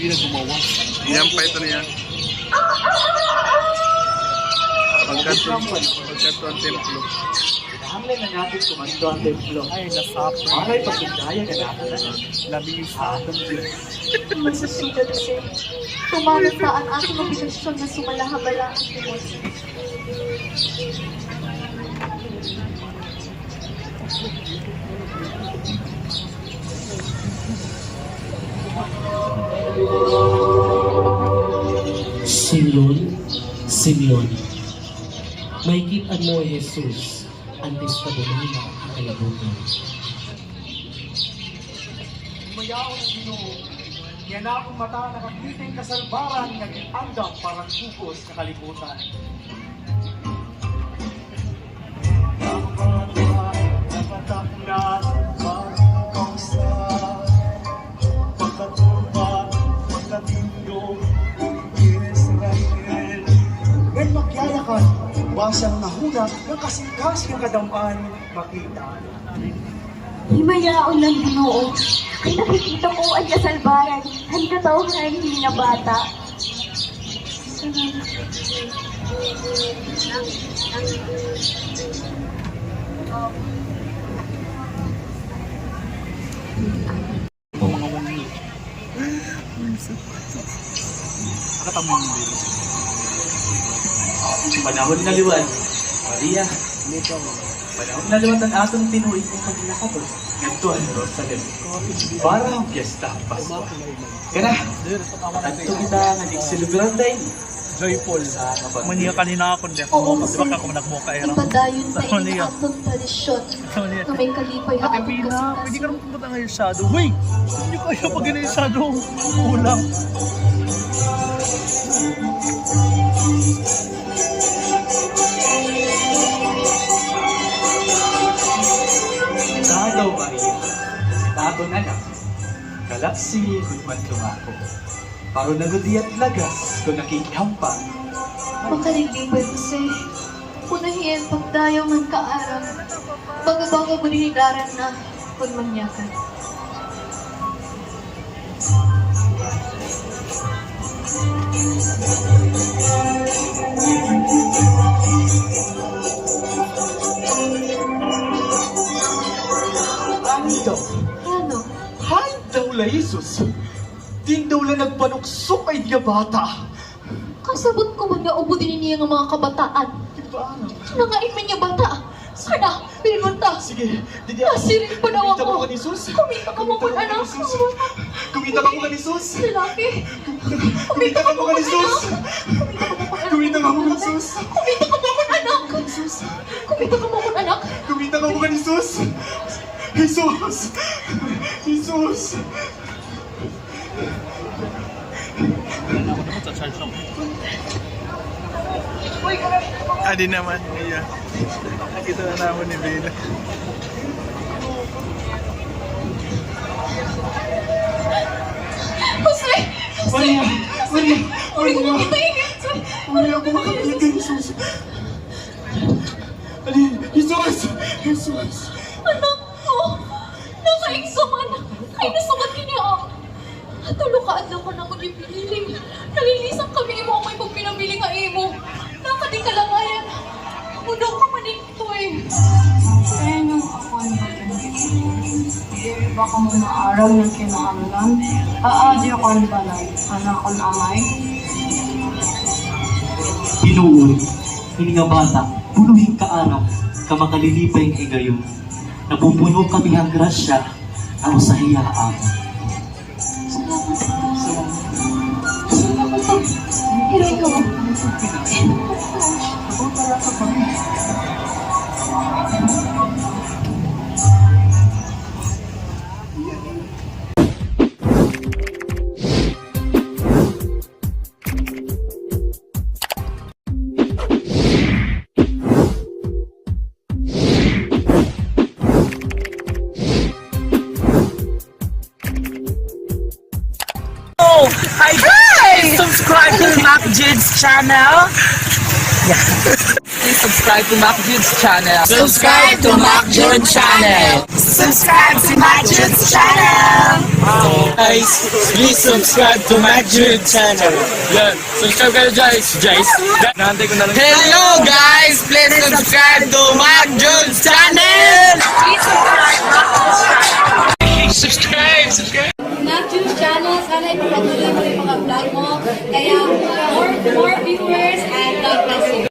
Hindi na gumawa. Yan pa ito niya. Pagkato ang templo. Hanglay na natin kumando ang templo. Ay, nasapo. Maray pagkindaya na natin. Lamisa ng Diyos. Masusugat kasi tumalas na ang aking obligasyon na sumalahabala ang emosyon. Simeon, makikita mo Jesus antes pa dumana ang kalibutan. Mayaon ang Ginoo. Yan akong mata nakapiting kasalbaran naging andam parang bukos sa kalibutan. Basang nahuna ng kasing-kasing kadamaan makita. Himayaon ng Ginoo. Kay nakikita ko ang kasalbaran, ang katauhan hindi na bata. Mga wangil. Nakatamang nila. Panahon na liwan, Maria. Panahon na liwan ang atong Pinoy kung maglakabot. Ganito ang Jerusalem. Para ang piyesta, Pasko. Kaya at ito kita nga nag-celebran tayo. Joyful. Maniya kanina ako, hindi Oo, ako. Di ba ako nagmuka era? Ipadayon pa Ano ini niya? atong tradisyon na may kalipay Ate atong Pina, pwede ka kasing-kasing. naman pumunta ngayon shadow. Uy! Hindi ko kaya pag ganun yung shadow. Ulang. Tadaw, Maria. Tato na lang. Kalapsi, kung man tumako. Paro nagudiyat lagas, kung nakikihampan. Makalilipay kasi punahiyan pagdayo man kaarang baga-baga mo nihidaran na kung mangyakan. Ando, Ano? hay daw la Jesus. Din daw la nagpanuksok ay nga bata. Kasabot ko man nga ubo din niya ng mga kabataan. Paano? Nangain man niya bata. Kana, pinunta. Sige, didi Nasiring pa daw Kumita ako. mo ka ni Jesus. Kumita ka mo kung anak. Kumita ka mo ka ni Jesus. Lalaki. Kumita ka mo ka ni Jesus. Kumita ka mo ka ni Jesus. Kumita ka mo kung anak. Kumita ka mo kung anak. Kumita ka mo ka ni Jesus. Jesus. Jesus. Ako naman sa charge lang. Adi naman niya. Nakita na naman ni Bella. Jose! Maria! Maria! Uli ko Maria! makita yun. Maria, ako makapilit kay Jesus. Ali, Jesus! Jesus! Anak ko. Nakaigsuman. Kay nasugat kiniya. Tulukaan lang ko na ko yung piniling. Nalilisang kami imo ang may pagpinabili nga imo. Nakadikalangayan. Mudo ka manito eh. Kaya nung ako ang pagkakas, di ba ka muna araw ng kinakaroon? Di ako ang balay, anak ko amay. Pinuon, hindi nga bata, puluhin ka araw, kamakalilipay ng higayon. Napupuno kami ang grasya, na usahiya ako. Pero ikaw, Hi! Subscribe to Mac Jids channel. please subscribe to Mac Jude's channel. Subscribe to Mac Jude channel. Subscribe to Mac Jude's channel. Guys, please subscribe to Mac Jude channel. Yan, subscribe kayo guys. Nahantay ko na lang. Hello guys, please subscribe to Mac Jude channel. Subscribe! Mac Jude channel, sana ipapatuloy mo yung mga vlog mo. Kaya more viewers and God bless you.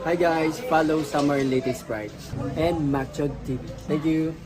Hi guys, follow Summer Latest Sprite and Macchod TV. Thank you.